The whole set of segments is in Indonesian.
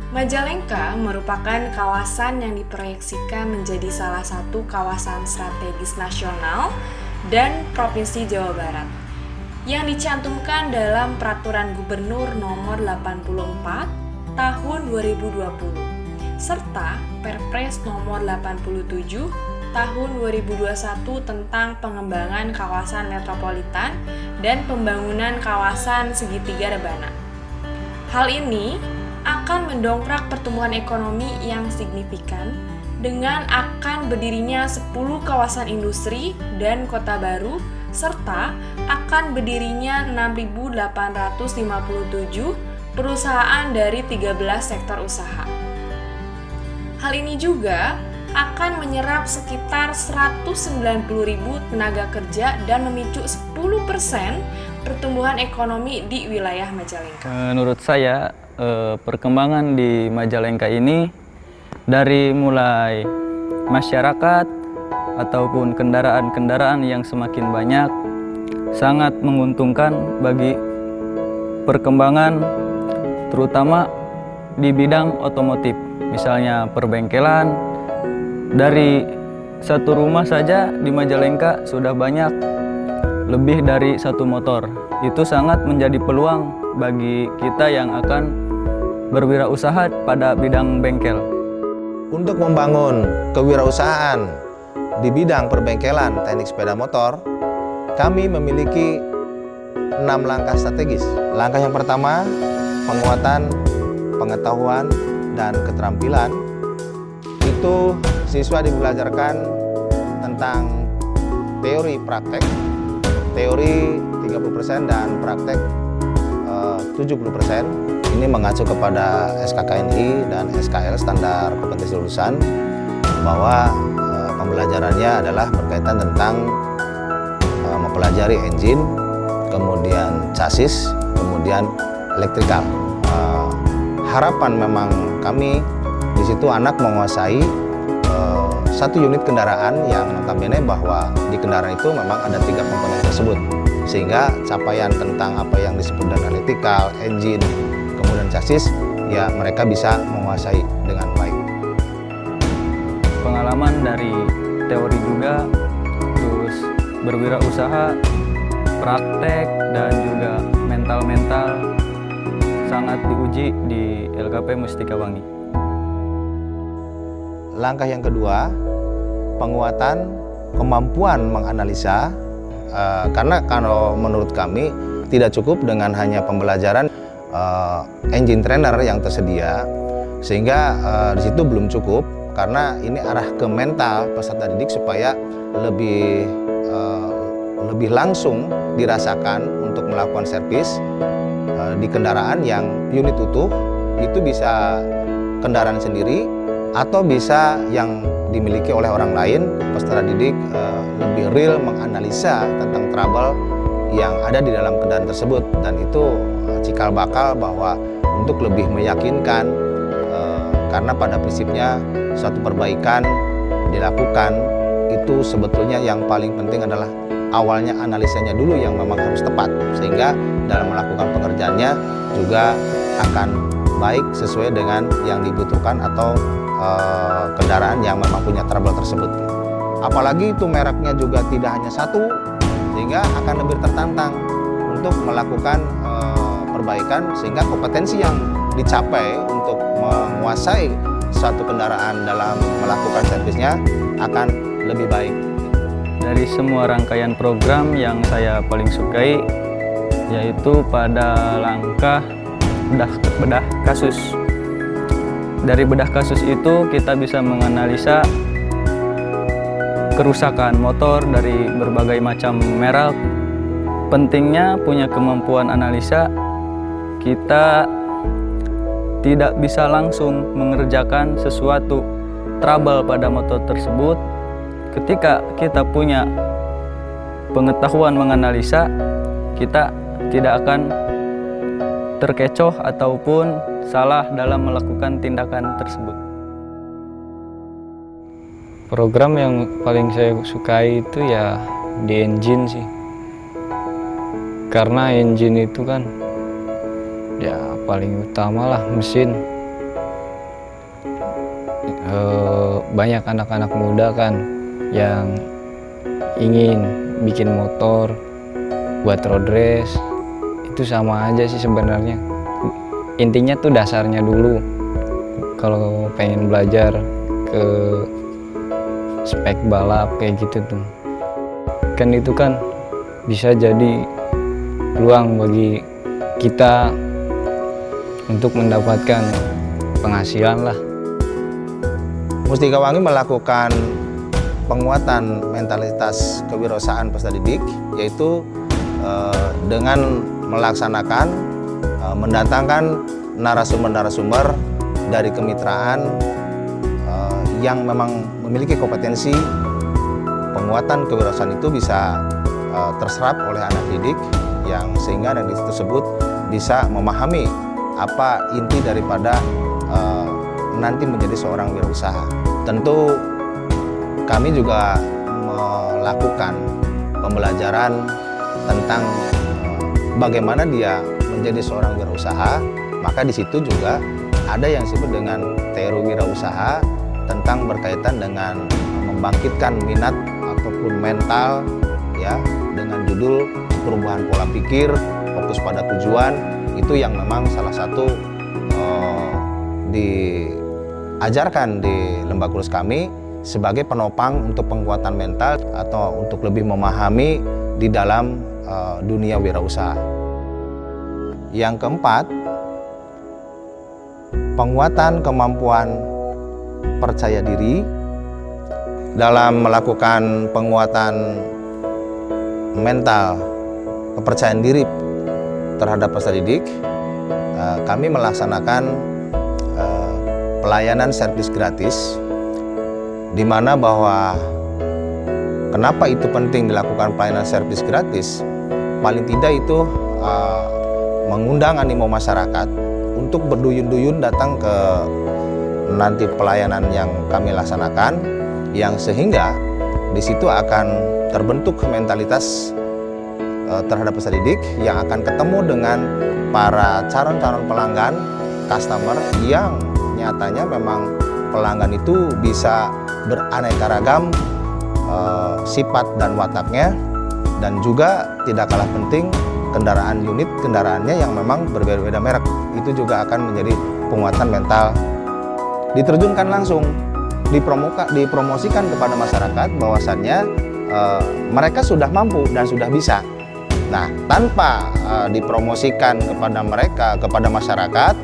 Majalengka merupakan kawasan yang diproyeksikan menjadi salah satu kawasan strategis nasional dan Provinsi Jawa Barat yang dicantumkan dalam Peraturan Gubernur Nomor 84 Tahun 2020 serta Perpres Nomor 87 Tahun 2021 tentang pengembangan kawasan metropolitan dan pembangunan kawasan segitiga rebana. Hal ini akan mendongkrak pertumbuhan ekonomi yang signifikan dengan akan berdirinya 10 kawasan industri dan kota baru serta akan berdirinya 6.857 perusahaan dari 13 sektor usaha. Hal ini juga akan menyerap sekitar 190.000 tenaga kerja dan memicu 10% pertumbuhan ekonomi di wilayah Majalengka. Menurut saya, perkembangan di Majalengka ini dari mulai masyarakat ataupun kendaraan-kendaraan yang semakin banyak sangat menguntungkan bagi perkembangan terutama di bidang otomotif. Misalnya perbengkelan, dari satu rumah saja di Majalengka sudah banyak lebih dari satu motor. Itu sangat menjadi peluang bagi kita yang akan berwirausaha pada bidang bengkel. Untuk membangun kewirausahaan di bidang perbengkelan teknik sepeda motor, kami memiliki 6 langkah strategis. Langkah yang pertama, penguatan pengetahuan dan keterampilan. Itu siswa dibelajarkan tentang teori praktek, teori 30% dan praktek 70%. Ini mengacu kepada SKKNI dan SKL Standar Kompetensi Lulusan bahwa pembelajarannya adalah berkaitan tentang mempelajari engine, kemudian chassis, kemudian elektrikal. Harapan memang kami di situ anak menguasai satu unit kendaraan yang notabene bahwa di kendaraan itu memang ada 3 komponen tersebut, sehingga capaian tentang apa yang disebut dengan elektrikal, engine, kemudian chassis, ya mereka bisa menguasai dengan baik. Pengalaman dari teori juga, terus berwirausaha, praktek, dan juga mental-mental sangat diuji di LKP Mustika Wangi. Langkah yang kedua, penguatan kemampuan menganalisa, karena kalau menurut kami tidak cukup dengan hanya pembelajaran engine trainer yang tersedia, sehingga di situ belum cukup, karena ini arah ke mental peserta didik supaya lebih langsung dirasakan untuk melakukan servis di kendaraan yang unit utuh, itu bisa kendaraan sendiri atau bisa yang dimiliki oleh orang lain. Peserta didik lebih real menganalisa tentang trouble yang ada di dalam kendaraan tersebut, dan itu cikal bakal bahwa untuk lebih meyakinkan, karena pada prinsipnya suatu perbaikan dilakukan itu sebetulnya yang paling penting adalah awalnya analisanya dulu yang memang harus tepat, sehingga dalam melakukan pekerjaannya juga akan baik sesuai dengan yang dibutuhkan atau kendaraan yang memang punya trouble tersebut. Apalagi itu mereknya juga tidak hanya satu, sehingga akan lebih tertantang untuk melakukan perbaikan, sehingga kompetensi yang dicapai untuk menguasai suatu kendaraan dalam melakukan servisnya akan lebih baik. Dari semua rangkaian program yang saya paling sukai yaitu pada langkah bedah kasus. Dari bedah kasus itu kita bisa menganalisa kerusakan motor dari berbagai macam merek. Pentingnya punya kemampuan analisa, kita tidak bisa langsung mengerjakan sesuatu trouble pada motor tersebut. Ketika kita punya pengetahuan menganalisa, kita tidak akan terkecoh ataupun salah dalam melakukan tindakan tersebut. Program yang paling saya sukai itu ya di engine sih. Karena engine itu kan ya paling utama lah, mesin. banyak anak-anak muda kan yang ingin bikin motor buat road race. Itu sama aja sih sebenarnya. Intinya tuh dasarnya dulu. Kalau pengen belajar ke spek balap kayak gitu tuh, kan itu kan bisa jadi peluang bagi kita untuk mendapatkan penghasilan lah. Mustika Wangi melakukan penguatan mentalitas kewirausahaan peserta didik, yaitu dengan melaksanakan mendatangkan narasumber-narasumber dari kemitraan yang memang memiliki kompetensi penguatan kewirausahaan itu bisa terserap oleh anak didik, yang sehingga anak didik tersebut bisa memahami apa inti daripada nanti menjadi seorang wirausaha. Tentu kami juga melakukan pembelajaran tentang bagaimana dia menjadi seorang wirausaha. Maka di situ juga ada yang disebut dengan teori wirausaha, tentang berkaitan dengan membangkitkan minat ataupun mental, ya, dengan judul perubahan pola pikir, fokus pada tujuan. Itu yang memang salah satu diajarkan di lembaga kursus kami sebagai penopang untuk penguatan mental atau untuk lebih memahami di dalam dunia wirausaha. Yang keempat, penguatan kemampuan percaya diri. Dalam melakukan penguatan mental kepercayaan diri terhadap peserta didik, kami melaksanakan pelayanan servis gratis, di mana bahwa kenapa itu penting dilakukan pelayanan servis gratis. Paling tidak itu mengundang animo masyarakat untuk berduyun-duyun datang ke nanti pelayanan yang kami laksanakan, yang sehingga di situ akan terbentuk mentalitas terhadap peserta didik yang akan ketemu dengan para calon-calon pelanggan, customer, yang nyatanya memang pelanggan itu bisa beraneka ragam sifat dan wataknya, dan juga tidak kalah penting kendaraan unit kendaraannya yang memang berbeda-beda merek. Itu juga akan menjadi penguatan mental. Diterjunkan langsung, dipromosikan kepada masyarakat bahwasannya mereka sudah mampu dan sudah bisa. Nah, tanpa dipromosikan kepada mereka, kepada masyarakat,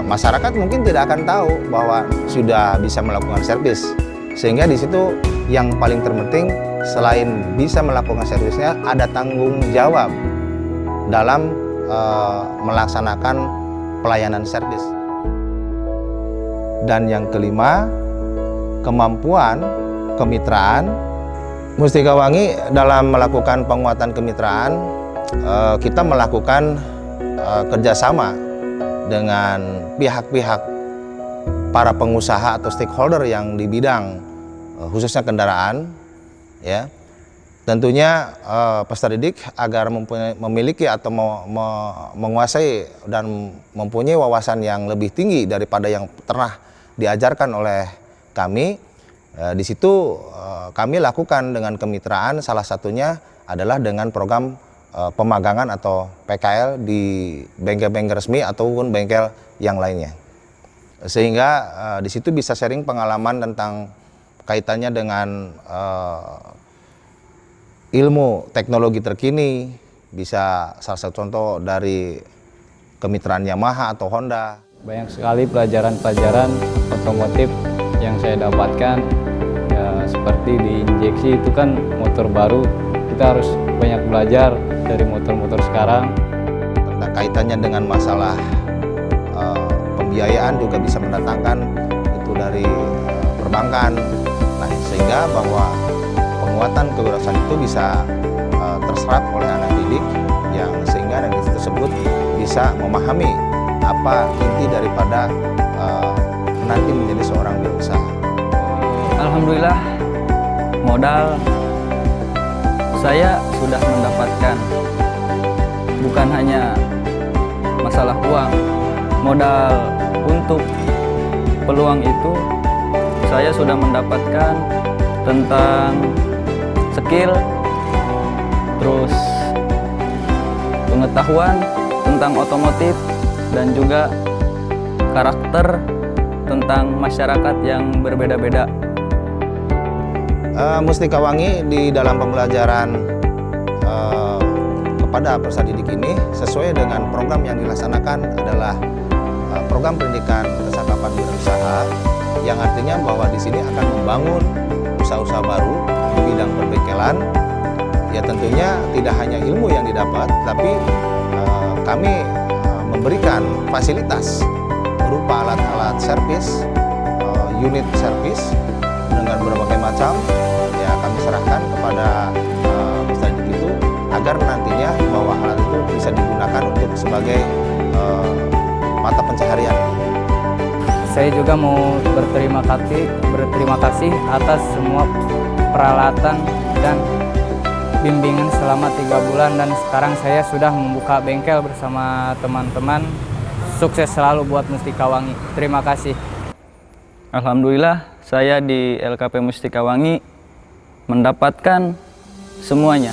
masyarakat mungkin tidak akan tahu bahwa sudah bisa melakukan servis. Sehingga di situ yang paling terpenting, selain bisa melakukan servisnya, ada tanggung jawab dalam melaksanakan pelayanan servis. Dan yang kelima, kemampuan kemitraan. Mustika Wangi dalam melakukan penguatan kemitraan, kita melakukan kerjasama dengan pihak-pihak para pengusaha atau stakeholder yang di bidang khususnya kendaraan, ya. Tentunya peserta didik agar memiliki atau menguasai dan mempunyai wawasan yang lebih tinggi daripada yang pernah diajarkan oleh kami. Di situ kami lakukan dengan kemitraan, salah satunya adalah dengan program pemagangan atau PKL di bengkel-bengkel resmi ataupun bengkel yang lainnya. Sehingga di situ bisa sharing pengalaman tentang kaitannya dengan ilmu teknologi terkini, bisa salah satu contoh dari kemitraan Yamaha atau Honda. Banyak sekali pelajaran-pelajaran otomotif yang saya dapatkan, ya seperti di injeksi itu kan motor baru, kita harus banyak belajar dari motor-motor sekarang. Tentang kaitannya dengan masalah pembiayaan juga bisa mendatangkan itu dari perbankan. Nah, sehingga bahwa penguatan kewirausahaan itu bisa terserap oleh anak didik, yang sehingga anak didik tersebut bisa memahami apa inti daripada nanti menjadi seorang wirausaha. Alhamdulillah, modal saya sudah mendapatkan, bukan hanya masalah uang, modal untuk peluang itu saya sudah mendapatkan tentang skill, terus pengetahuan tentang otomotif, dan juga karakter tentang masyarakat yang berbeda-beda. Mustika Wangi di dalam pembelajaran kepada peserta didik ini sesuai dengan program yang dilaksanakan adalah program pendidikan kesakapan wirausaha, yang artinya bahwa di sini akan membangun usaha-usaha baru di bidang perbengkelan. Ya tentunya tidak hanya ilmu yang didapat, tapi kami memberikan fasilitas berupa alat-alat servis, unit servis dengan berbagai macam. Ya kami serahkan kepada peserta didik itu agar nantinya bahwa alat itu bisa digunakan untuk sebagai mata pencaharian. Saya juga mau berterima kasih atas semua peralatan dan bimbingan selama 3 bulan, dan sekarang saya sudah membuka bengkel bersama teman-teman. Sukses selalu buat Mustika Wangi. Terima kasih. Alhamdulillah, saya di LKP Mustika Wangi mendapatkan semuanya.